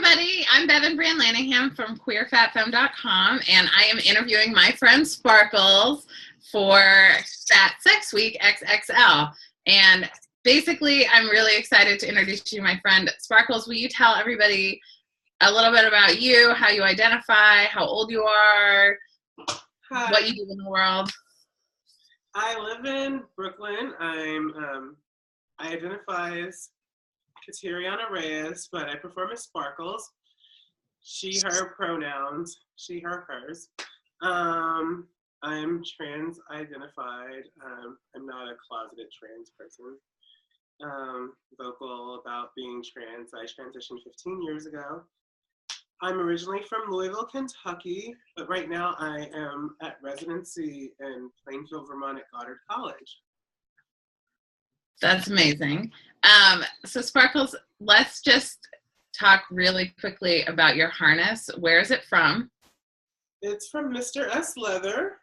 everybody. I'm Bevin Branlandingham from queerfatfemme.com, and I am interviewing my friend Sparklez for Fat Sex Week XXL. And basically, I'm really excited to introduce you, my friend Sparklez. Will you tell everybody a little bit about you, how you identify, how old you are, Hi. what you do in the world? I live in Brooklyn. I identify as Catiriana Reyes, but I perform as Sparklez. She, her pronouns, she, her, hers. I'm trans identified. I'm not a closeted trans person. Vocal about being trans. I transitioned 15 years ago. I'm originally from Louisville, Kentucky, but right now I am at residency in Plainfield, Vermont at Goddard College. That's amazing. So Sparklez, let's just talk really quickly about your harness. Where is it from? It's from Mr. S. Leather.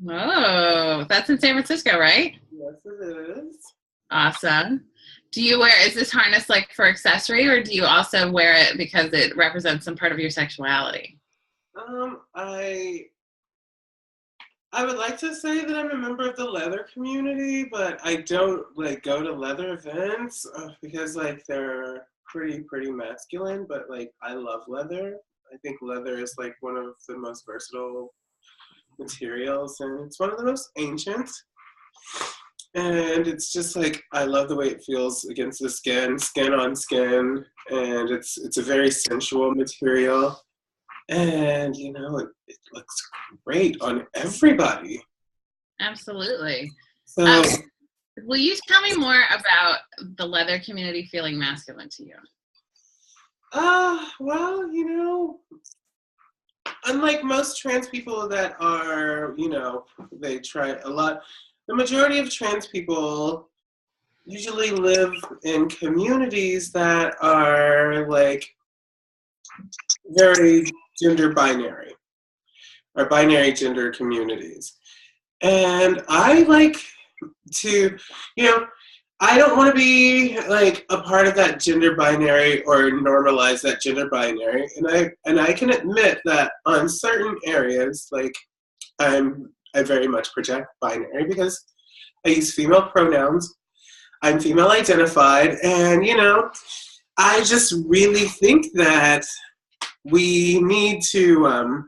Oh, that's in San Francisco, right? Yes, it is. Awesome. Do you wear, is this harness like for accessory, or do you also wear it because it represents some part of your sexuality? I would like to say that I'm a member of the leather community, but I don't like go to leather events because like they're pretty masculine, but like I love leather. I think leather is like one of the most versatile materials, and it's one of the most ancient. And it's just like, I love the way it feels against the skin on skin, and it's a very sensual material. And, you know, it looks great on everybody. Absolutely. So, will you tell me more about the leather community feeling masculine to you? well, you know, unlike most trans people that are, you know, they try a lot, the majority of trans people usually live in communities that are like very gender binary or binary gender communities. And I like to, you know, I don't want to be like a part of that gender binary or normalize that gender binary. And I can admit that on certain areas, like I very much project binary because I use female pronouns. I'm female identified, and you know, I just really think that we need to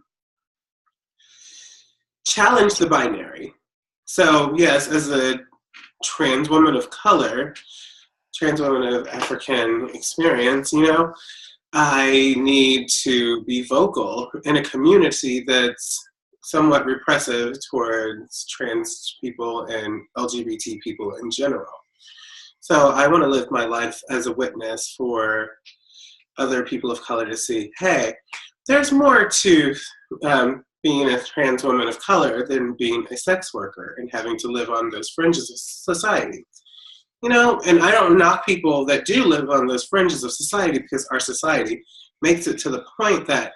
challenge the binary. So yes, as a trans woman of color, trans woman of African experience, you know, I need to be vocal in a community that's somewhat repressive towards trans people and LGBT people in general. So I want to live my life as a witness for other people of color to see, hey, there's more to being a trans woman of color than being a sex worker and having to live on those fringes of society. You know, and I don't knock people that do live on those fringes of society because our society makes it to the point that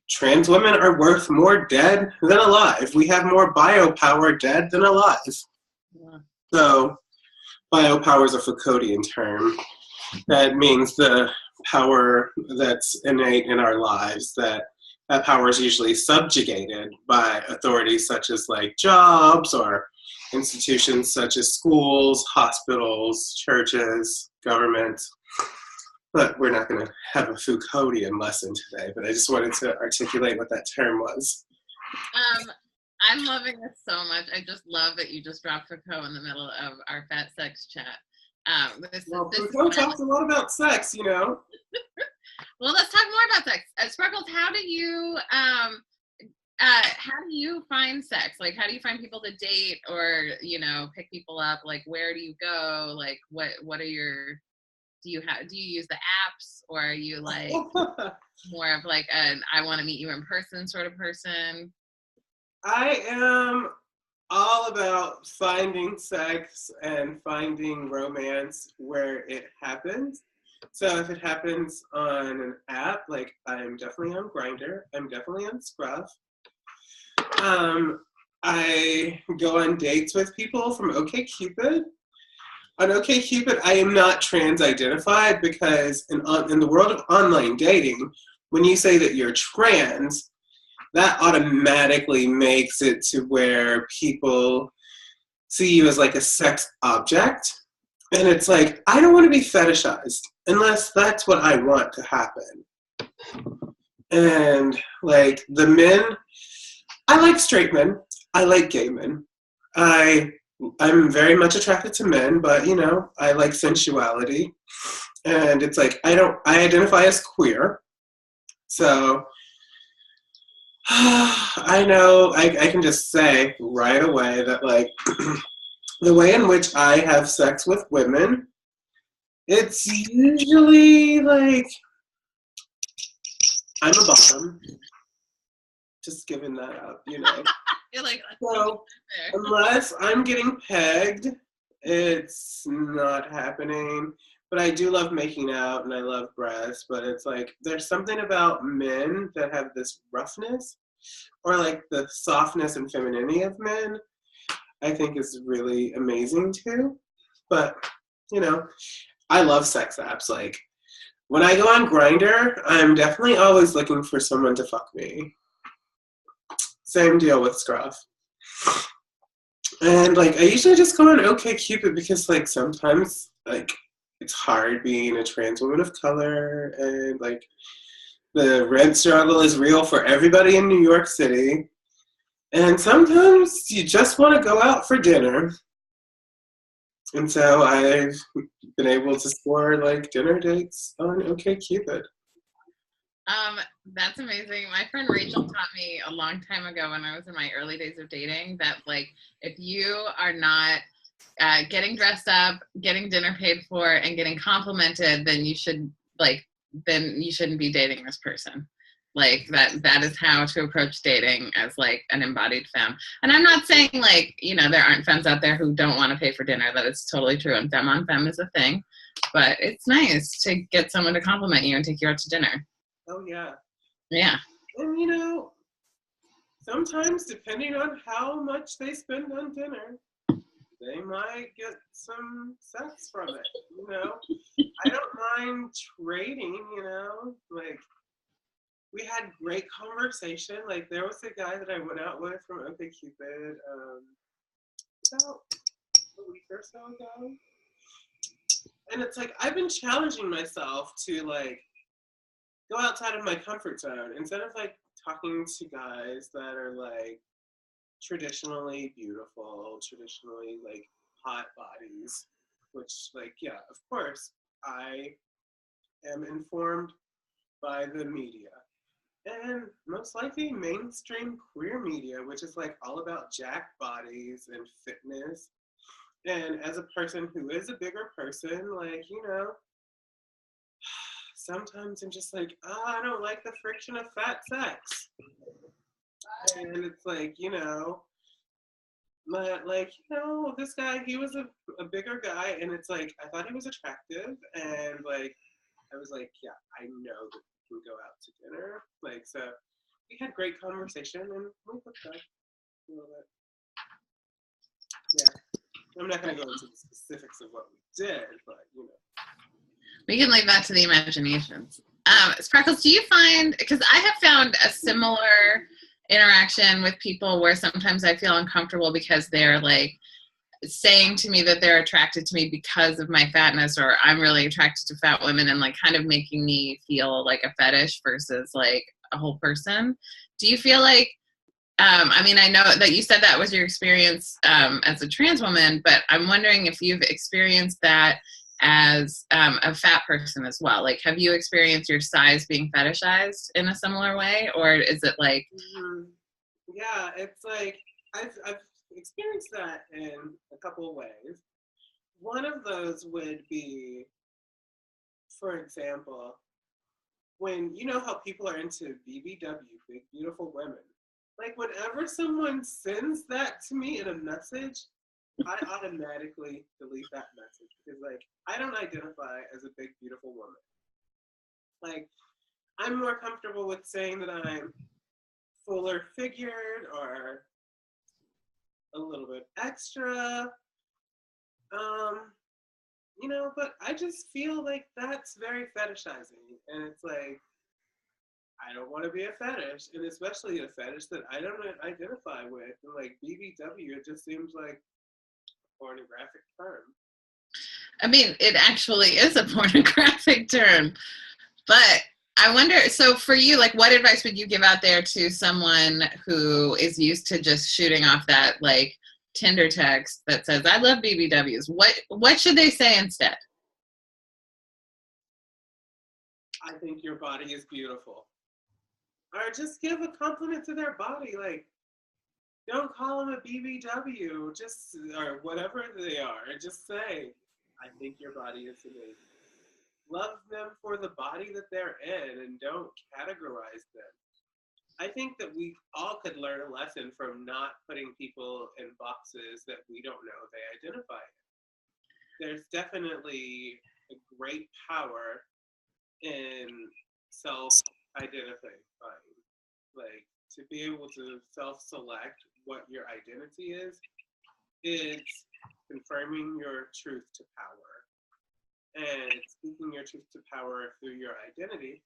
trans women are worth more dead than alive. We have more biopower dead than alive. Yeah. So biopower is a Foucauldian term. That means the power that's innate in our lives, that power is usually subjugated by authorities such as like jobs or institutions such as schools, hospitals, churches, government. But we're not going to have a Foucauldian lesson today, but I just wanted to articulate what that term was. I'm loving this so much. I just love that you just dropped Foucault in the middle of our Fat Sex chat. Foucault talks a lot about sex, you know. Well, let's talk more about sex. Sparklez, how do you find sex? Like, how do you find people to date or, you know, pick people up? Like, where do you go? Like, what are your, do you use the apps, or are you like more of like an I want to meet you in person sort of person? I am all about finding sex and finding romance where it happens. So if it happens on an app, like I'm definitely on Grindr, I'm definitely on Scruff. I go on dates with people from OkCupid. on OkCupid, I am not trans-identified because in the world of online dating, when you say that you're trans, that automatically makes it to where people see you as like a sex object. And it's like, I don't want to be fetishized unless that's what I want to happen. And like the men, I like straight men. I like gay men. I'm very much attracted to men, but you know, I like sensuality. And it's like, I identify as queer. So I know I can just say right away that like the way in which I have sex with women, it's usually like I'm a bottom. Just giving that up, you know. You're like, So unless I'm getting pegged, it's not happening. But I do love making out and I love breasts, but it's like there's something about men that have this roughness or like the softness and femininity of men I think is really amazing too. But, you know, I love sex apps. Like when I go on Grindr, I'm definitely always looking for someone to fuck me. Same deal with Scruff. And like I usually just go on OkCupid because like sometimes like it's hard being a trans woman of color and like the rent struggle is real for everybody in New York City. And sometimes you just want to go out for dinner. And so I've been able to score like dinner dates on OkCupid. That's amazing. My friend Rachel taught me a long time ago when I was in my early days of dating that like if you are not getting dressed up, getting dinner paid for, and getting complimented, then you shouldn't be dating this person. Like that is how to approach dating as like an embodied femme. And I'm not saying like, you know, there aren't femmes out there who don't want to pay for dinner. That is totally true. And femme on femme is a thing. But it's nice to get someone to compliment you and take you out to dinner. Oh yeah. Yeah. And you know, sometimes depending on how much they spend on dinner, they might get some sex from it, you know? I don't mind trading, you know? Like, we had great conversation. Like, there was a guy that I went out with from OkCupid about a week or so ago. And it's like, I've been challenging myself to, like, go outside of my comfort zone instead of, like, talking to guys that are, like, traditionally beautiful, traditionally like hot bodies, which like, yeah, of course, I am informed by the media and most likely mainstream queer media, which is like all about jacked bodies and fitness. And as a person who is a bigger person, like, you know, sometimes I'm just like, oh, I don't like the friction of fat sex. And it's like, you know, but like, you know, this guy, he was a bigger guy, and it's like, I thought he was attractive, and like, I was like, yeah, I know that we can go out to dinner. Like, so we had great conversation, and we hooked up a little bit. Yeah. I'm not going to go into the specifics of what we did, but, you know. We can leave that to the imaginations. Sparkles, do you find, because I have found a similar interaction with people where sometimes I feel uncomfortable because they're like saying to me that they're attracted to me because of my fatness, or I'm really attracted to fat women, and like kind of making me feel like a fetish versus like a whole person. Do you feel like, I mean, I know that you said that was your experience as a trans woman, but I'm wondering if you've experienced that as a fat person as well. Like, have you experienced your size being fetishized in a similar way, or is it like? Yeah, it's like I've experienced that in a couple of ways. One of those would be, for example, when you know how people are into BBW, big beautiful women. Like whenever someone sends that to me in a message, I automatically delete that message because like I don't identify as a big beautiful woman. Like I'm more comfortable with saying that I'm fuller figured or a little bit extra. you know, but I just feel like that's very fetishizing. And it's like, I don't want to be a fetish, and especially a fetish that I don't identify with. And like BBW, it just seems like a pornographic term. I mean, it actually is a pornographic term, but I wonder, so for you, like, what advice would you give out there to someone who is used to just shooting off that, like, Tinder text that says, I love BBWs? What should they say instead? I think your body is beautiful. Or just give a compliment to their body. Like, don't call them a BBW, just, or whatever they are. Just say, I think your body is amazing. Love them for the body that they're in and don't categorize them. I think that we all could learn a lesson from not putting people in boxes that we don't know they identify in. There's definitely a great power in self-identifying. Like, to be able to self-select what your identity is, it's confirming your truth to power. And speaking your truth to power through your identity.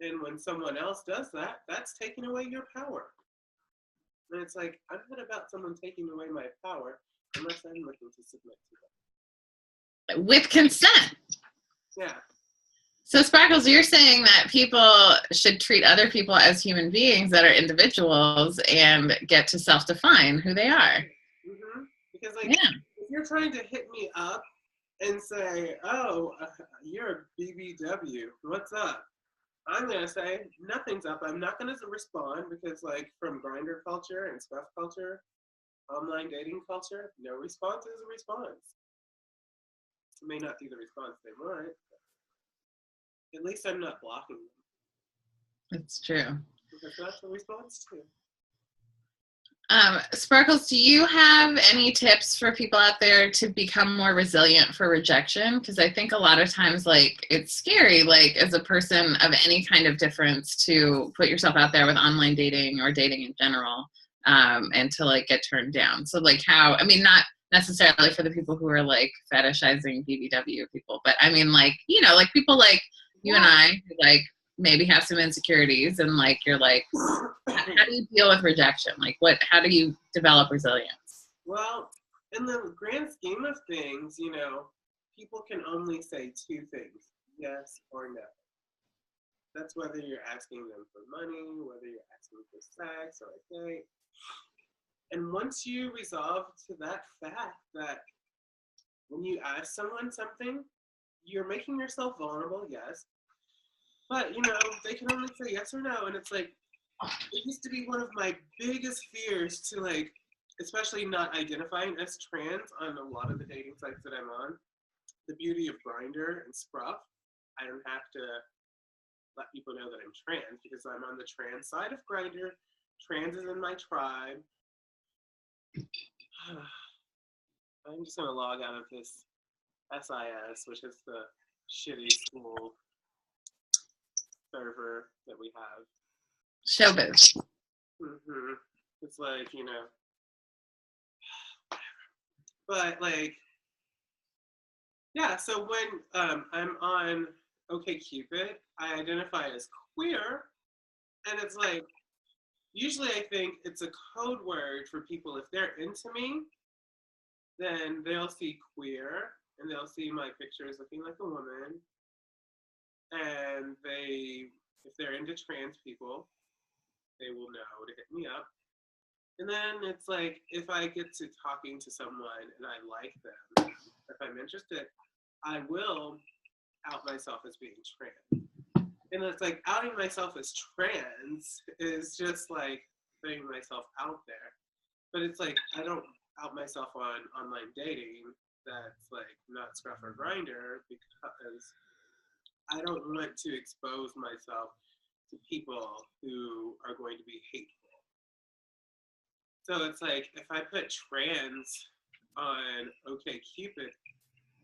And when someone else does that, that's taking away your power. And it's like, I'm not about someone taking away my power unless I'm looking to submit to them. With consent. Yeah. So Sparklez, you're saying that people should treat other people as human beings that are individuals and get to self-define who they are. Mm-hmm. Because like, if you're trying to hit me up and say, oh, you're a BBW, what's up? I'm going to say, nothing's up. I'm not going to respond because, like, from Grindr culture and scruff culture, online dating culture, no response is a response. It may not be the response they want, but at least I'm not blocking them. That's true. Because that's a response too. Sparklez, do you have any tips for people out there to become more resilient for rejection? Because I think a lot of times, like, it's scary, like, as a person of any kind of difference to put yourself out there with online dating or dating in general, and to, like, get turned down. So, like, how, I mean, not necessarily for the people who are, like, fetishizing BBW people, but I mean, like, you know, like, people like you and I, who, like, maybe have some insecurities and like you're like, how do you deal with rejection? Like how do you develop resilience? Well, in the grand scheme of things, you know, people can only say two things, yes or no. That's whether you're asking them for money, whether you're asking for sex or a date. And once you resolve to that fact that when you ask someone something, you're making yourself vulnerable, yes. But, you know, they can only say yes or no. And it's like, it used to be one of my biggest fears to, like, especially not identifying as trans on a lot of the dating sites that I'm on. The beauty of Grindr and Scruff, I don't have to let people know that I'm trans because I'm on the trans side of Grindr. Trans is in my tribe. I'm just going to log out of this SIS, which is the shitty school server that we have. Showbiz. Mm-hmm. It's like, you know, but like, yeah, so when I'm on OkCupid, I identify as queer, and it's like, usually I think it's a code word for people. If they're into me, then they'll see queer, and they'll see my pictures looking like a woman, and if they're into trans people, they will know to hit me up. And then it's like, if I get to talking to someone and I like them, if I'm interested, I will out myself as being trans. And it's like, outing myself as trans is just like putting myself out there. But it's like, I don't out myself on online dating that's like not Scruff or Grindr because I don't want to expose myself to people who are going to be hateful. So it's like, if I put trans on OkCupid,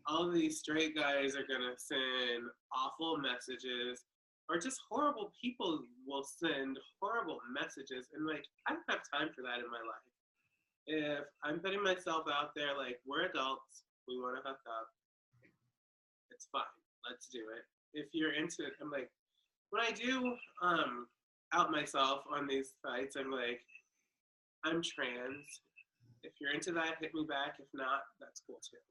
all of these straight guys are gonna send awful messages, or just horrible people will send horrible messages, and like, I don't have time for that in my life. If I'm putting myself out there, like, we're adults, we wanna hook up, it's fine. Let's do it. If you're into it, I'm like, when I do out myself on these sites, I'm like, I'm trans. If you're into that, hit me back. If not, that's cool too.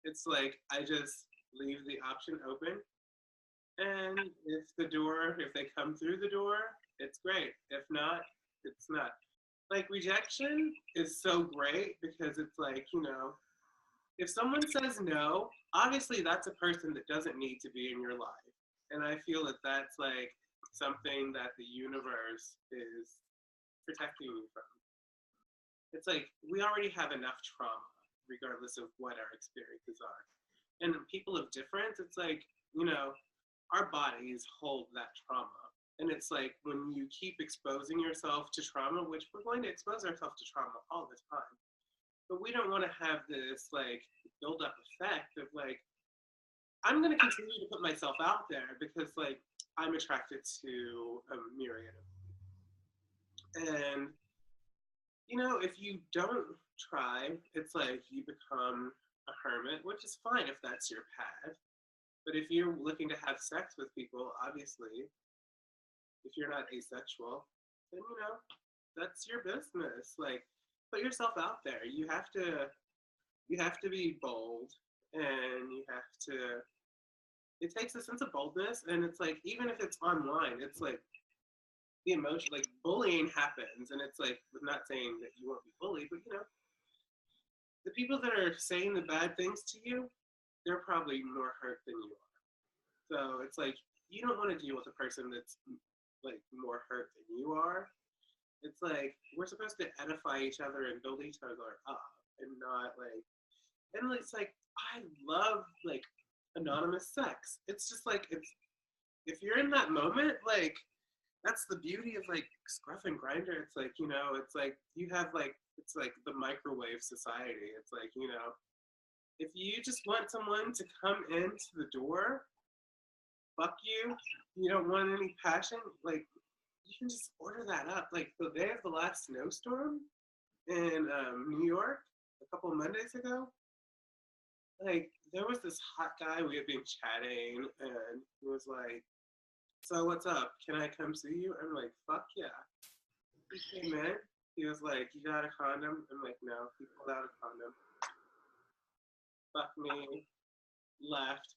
It's like, I just leave the option open. And if they come through the door, it's great. If not, it's not. Like, rejection is so great because it's like, if someone says no, obviously that's a person that doesn't need to be in your life. And I feel that that's like something that the universe is protecting you from. It's like, we already have enough trauma, regardless of what our experiences are. And people of difference, it's like, our bodies hold that trauma. And it's like, when you keep exposing yourself to trauma, which we're going to expose ourselves to trauma all the time, but we don't want to have this like build-up effect of like, I'm going to continue to put myself out there because like I'm attracted to a myriad of people. And if you don't try, it's like you become a hermit, which is fine if that's your path. But if you're looking to have sex with people, obviously, if you're not asexual, then that's your business. Like, put yourself out there. You have to be bold, and it takes a sense of boldness. And it's like, even if it's online, it's like the emotion, like bullying happens, and it's like, we're not saying that you won't be bullied, but the people that are saying the bad things to you, they're probably more hurt than you are. So it's like, you don't want to deal with a person that's like more hurt than you are. It's like, we're supposed to edify each other and build each other up, and not like, and it's like, I love like anonymous sex. It's just like, if you're in that moment, like, that's the beauty of like Scruff and Grinder. It's like, it's like you have like, it's like the microwave society. It's like, if you just want someone to come into the door, fuck you, you don't want any passion, like, you can just order that up. Like, the day of the last snowstorm in New York a couple of Mondays ago, like, there was this hot guy, we had been chatting, and he was like, so what's up? Can I come see you? I'm like, fuck yeah. He came in. He was like, you got a condom? I'm like, no. He pulled out a condom. Fuck me. Left.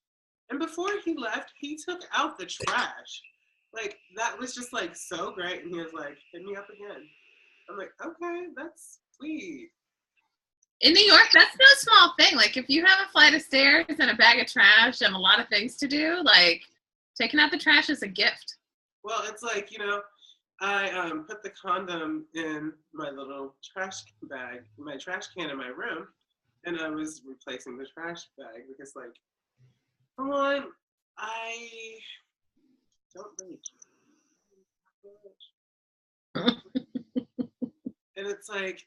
And before he left, he took out the trash. Like, that was just like so great. And he was like, hit me up again. I'm like, okay, that's sweet. In New York, that's no small thing. Like, if you have a flight of stairs and a bag of trash and a lot of things to do, like, taking out the trash is a gift. Well, it's like, I put the condom in my little trash bag, my trash can in my room, and I was replacing the trash bag because, like, for one, I don't really care. And it's like,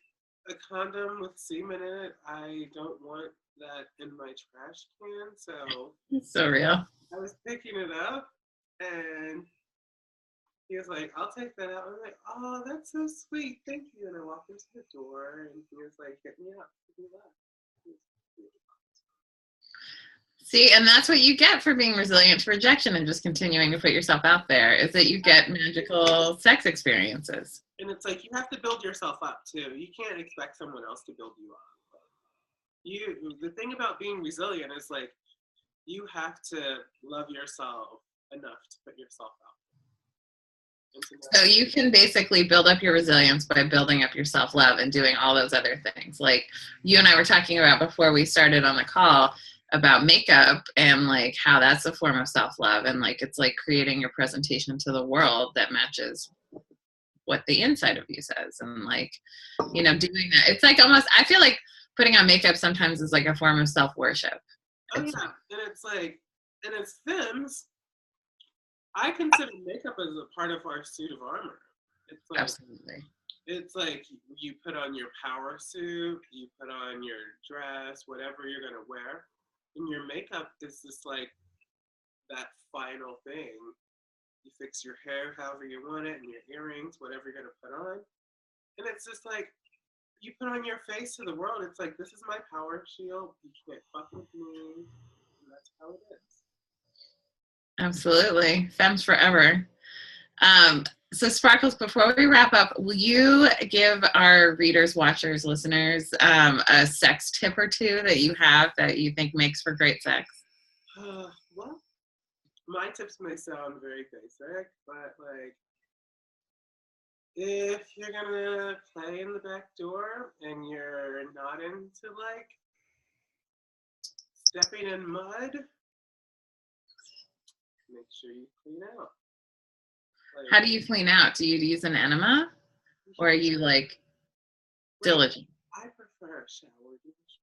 a condom with semen in it, I don't want that in my trash can, so... It's so real. I was picking it up, and he was like, I'll take that out. I was like, oh, that's so sweet. Thank you. And I walked into the door, and he was like, hit me up. Hit me up. See, and that's what you get for being resilient to rejection and just continuing to put yourself out there, is that you get magical sex experiences. And it's like, you have to build yourself up, too. You can't expect someone else to build you up. The thing about being resilient is, like, you have to love yourself enough to put yourself out. So you can basically build up your resilience by building up your self-love and doing all those other things. Like you and I were talking about before we started on the call about makeup and like how that's a form of self-love, and like it's like creating your presentation to the world that matches what the inside of you says, and like, doing that. It's like almost, I feel like putting on makeup sometimes is like a form of self-worship. Oh, yeah. And it's like, and as femmes, I consider makeup as a part of our suit of armor. It's like, absolutely. It's like you put on your power suit, you put on your dress, whatever you're going to wear. And your makeup is just like that final thing. You fix your hair however you want it, and your earrings, whatever you're going to put on. And it's just like, you put on your face to the world. It's like, this is my power shield. You can't fuck with me. And that's that's how it is. Absolutely. Femmes forever. So Sparkles, before we wrap up, will you give our readers, watchers, listeners a sex tip or two that you have that you think makes for great sex? Well, my tips may sound very basic, but like, if you're gonna play in the back door and you're not into like stepping in mud, make sure you clean out. Like, How do you clean out? Do you use an enema, or are you like diligent? I prefer a shower douche.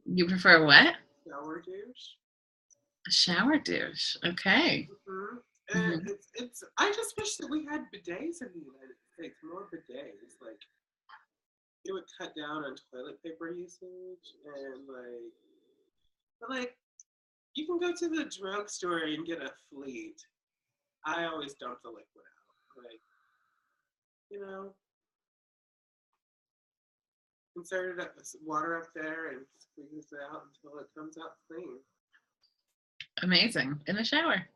You prefer what? Shower douche. A shower douche. Okay. Mm-hmm. And it's. I just wish that we had bidets in the United States. More bidets, like it would cut down on toilet paper usage and like. But like, you can go to the drugstore and get a Fleet. I always dump the liquid out. Like, you know, insert water up there and squeeze it out until it comes out clean. Amazing. In the shower.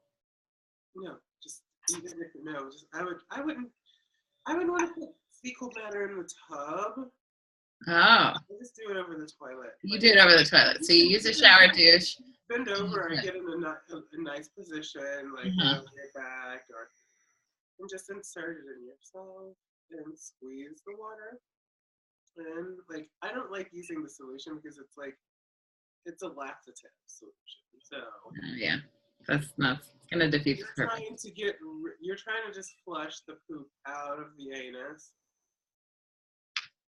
No, just even if no, just I wouldn't want to put fecal matter in the tub. Oh. I just do it over the toilet. You do it over the toilet. So you use a shower douche. Bend over and get in a nice position, like on your back, and just insert it in yourself and squeeze the water. And like, I don't like using the solution because it's a laxative solution. So yeah, that's gonna defeat the purpose. You're trying to just flush the poop out of the anus.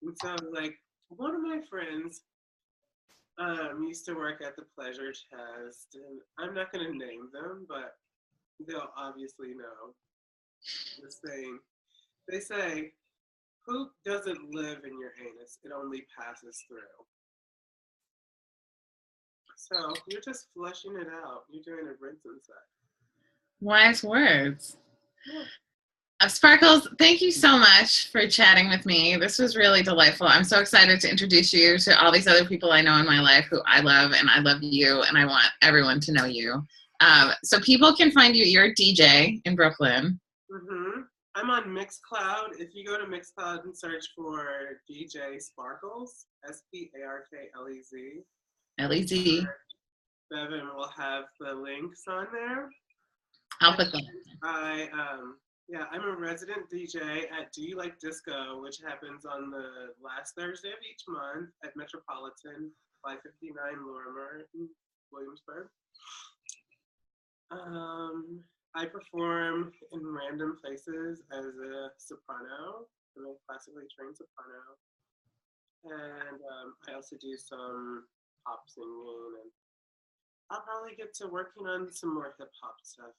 And so, like, one of my friends used to work at the Pleasure Chest, and I'm not going to name them, but they'll obviously know this thing. They say, poop doesn't live in your anus, it only passes through. So you're just flushing it out. You're doing a rinse inside. Wise words. Yeah. Sparkles, thank you so much for chatting with me. This was really delightful. I'm so excited to introduce you to all these other people I know in my life who I love, and I love you, and I want everyone to know you. So people can find you. You're a DJ in Brooklyn. Mm-hmm. I'm on Mixcloud. If you go to Mixcloud and search for DJ Sparklez, Sparklez. L-E-Z. Bevin will have the links on there. I'll put them. I'm a resident DJ at Do You Like Disco, which happens on the last Thursday of each month at Metropolitan, 559 Lorimer in Williamsburg. I perform in random places as a soprano. I'm a classically trained soprano. And I also do some pop singing, and I'll probably get to working on some more hip hop stuff.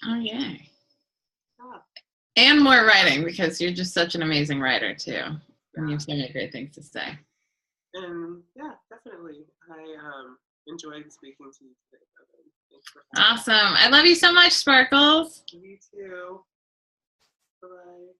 Oh, yay. And more writing, because you're just such an amazing writer too. And you have so many great things to say. And yeah, definitely. I enjoyed speaking to you today, Bevin. Thanks for Awesome. I love you so much, Sparkles. You too. Bye-bye.